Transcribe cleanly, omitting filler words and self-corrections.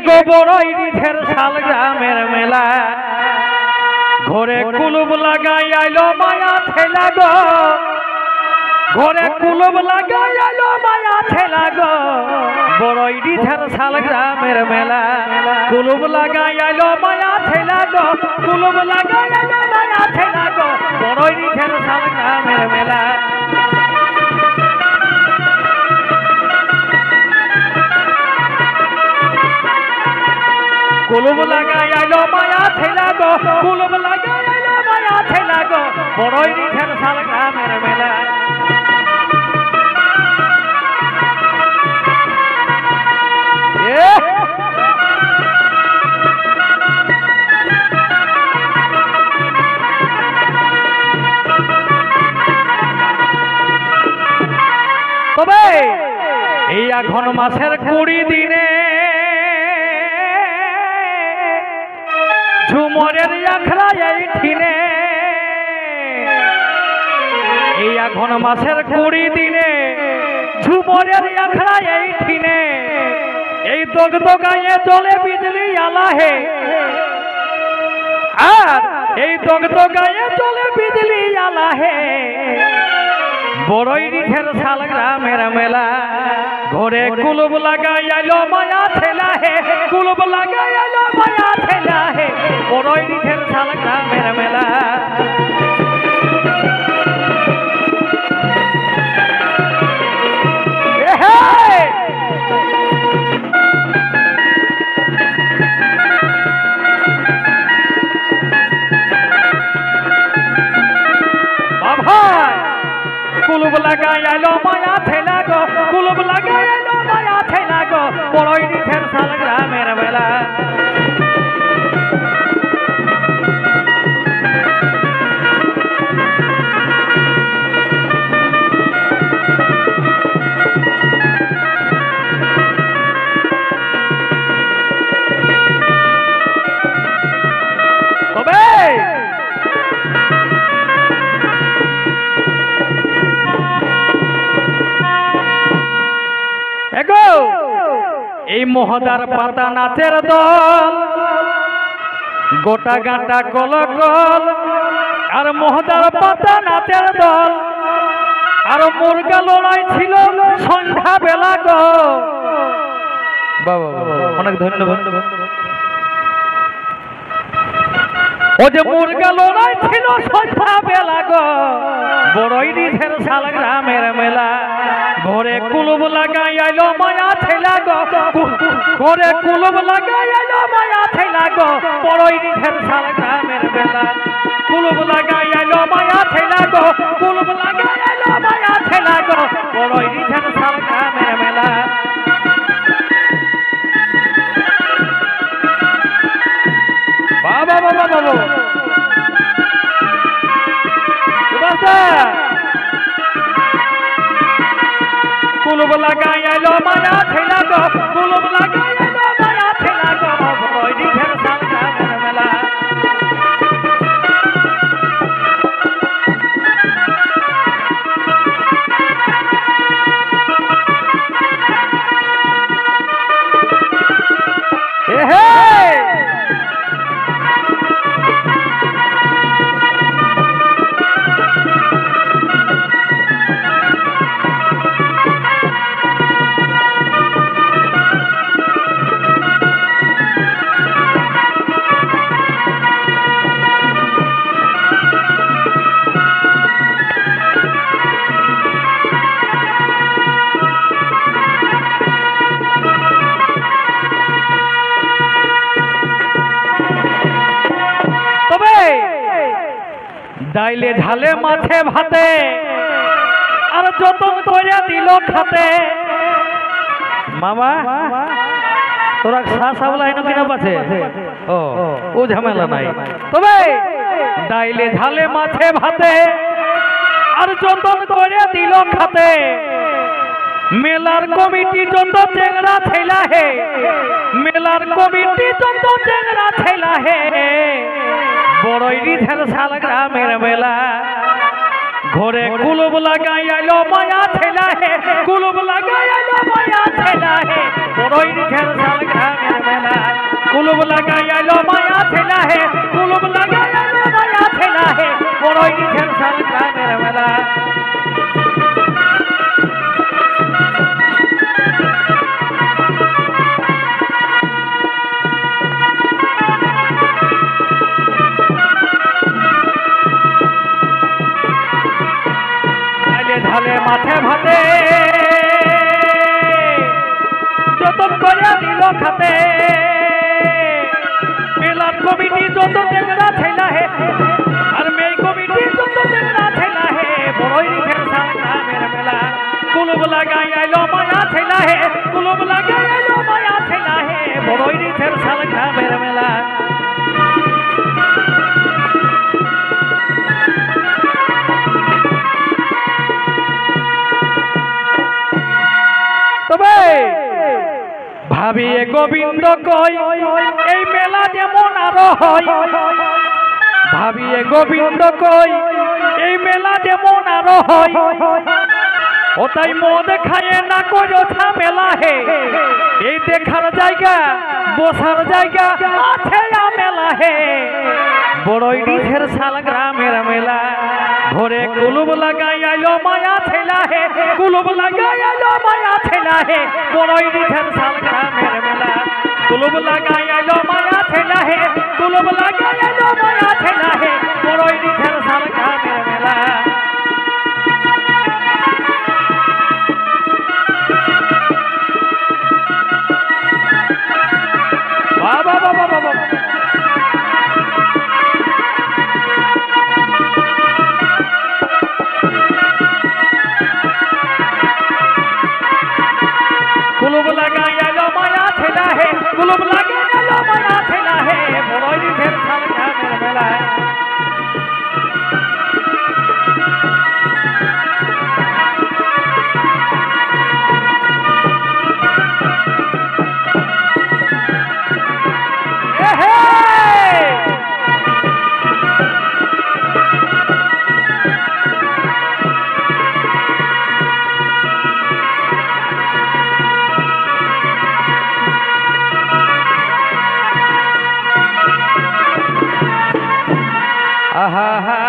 গোবরই রিধের শাল গ্রামের মেলা ঘরে কুলুব লাগাই আইলো মায়া ঠেলা গো ঘরে কুলুব লাগাই আইলো মায়া ঠেলা গো বড়ই রিধের শাল গ্রামের মেলা কুলুব লাগাই আইলো মায়া ঠেলা গো কুলুব লাগাই আইলো মায়া ঠেলা গো বড়ই রিধের শাল গ্রামের মেলা কুলুব লাগাই আইলো মায়া ঠেলা গো কুলুব লাগাই আইলো মায়া ঠেলা গো বড়ই রিধের শাল গ্রামের মেলা তবে এই আঘন মাসের 20 দিনে ঝুমরের আখড়া এইঠিনে এই আঘন মাসের 20 দিনে ঝুমরের আখড়া এইঠিনে এই দগদগায়ে চলে বিজলি আলাহে আর এই দগদগায়ে চলে বিজলি আলাহে বড়ই রিধের শাল গ্রামের মেলা ঘরে কুলুব লাগাই আইলো মায়া ঠেলা হে কুলুব লাগাই আইলো মায়া ঠেলা হে বড়ই রিধের শাল গ্রামের মেলা কুলুব লাগাই আইলো মায়া ঠেলা গো কুলুব লাগাই আইলো মায়া ঠেলা গো বড়ই রিধের শাল গ্রামের মেলা তবে এই মোহদার পাতা নাচের দল গোটা গাঁটা কলকল আর মোহদার পাতা নাচের দল আর মুরগা লড়াই ছিল সন্ধ্যা বেলা গো বাবা অনেক ধন্যবাদ ও যে মুরগা লড়াই ছিল সন্ধ্যা বেলা গো বড়ই রিধের শাল গ্রামের মেলা ঘরে কুলুব লাগাই আইলো মায়া ঠেলা গো ঘরে কুলুব লাগাই আইলো মায়া ঠেলা গো বড়ই রিধের শাল গ্রামের মেলা কুলুব লাগাই আইলো মায়া ঠেলা গো কুলুব লাগাই আইলো মায়া ঠেলা গো বড়ই রিধের শাল গ্রামের মেলা বাবা বাবা বাবা কুলুব লাগাই আইলো মায়া ঠেলা গো কুলুব লাগাই আইলো মায়া ঠেলা গো বড়ই রিধের শাল গ্রামের মেলা ডাইলে ঝালে মাছে ভাতে আর যতন করে দিল খাতে মামা তোরা সাবলা এনে কিনা পাছে ও ঝামেলা নাই তবে ডাইলে ঝালে মাছে ভাতে আর যতন করে দিল খাতে মেলার কমিটি যত চেংড়া ছেলা হে মেলার কমিটি যত চেংড়া ছেলা হে বড়ই রিধের শাল গ্রামের মেলা ঘরে কুলুব লাগাই আইলো মায়া ঠেলা হে কুলুব লাগাই আইলো মায়া ঠেলা হে বড়ই রিধের শাল গ্রামের মেলা কুলুব লাগাই আইলো মায়া ছেলা হে কুলুব লাগাই আইলো মায়া ছেলা হে বড়ই নিঝের শাল গ্রামের মেলা ঢালে মাঠে ভাতে যতন করে দিল খাতে মেলার কমিটি যত টেংরা ছেলা হে আর মেয়ে কমিটি যত টেংরা ছেলা হে বড়ই নিঝের শাল গ্রামের মেলা কুলুব লাগাই আইলো মায়া ছেলা হে কুলুব লাগাই আইলো মায়া ছেলা হে বড়ই নিঝের শাল গ্রামের মেলা তবে ভাবিয়ে গোবিন্দ কই এই মেলা যেমন আরো হয় ভাবিয়ে গোবিন্দ কই এই মেলা যেমন আরো হয় ও তাই মদ খায়ে না করো ঝামেলা হে এই দেখার জায়গা বসার জায়গা আছে মেলা হে বড়ই নিঝের শাল গ্রামের মেলা ঘরে কুলুব লাগাই আইলো মায়া ছেলা হে কুলুব লাগাই আইলো মায়া ছেলা হে বড়ই নিঝের শাল গ্রামের মেলা কুলুব লাগাই আইলো মায়া ছেলা হে কুলুব লাগাই আইলো মায়া ছেলা হে বড়ই নিঝের শাল গ্রামের মেলা বাবা বাবা বাবা কুলুব লাগাই আইলো মায়া ছেলা হে কুলুব লাগাই আইলো মায়া ছেলা হে বড়ই নিঝের শাল গ্রামের মেলা আহা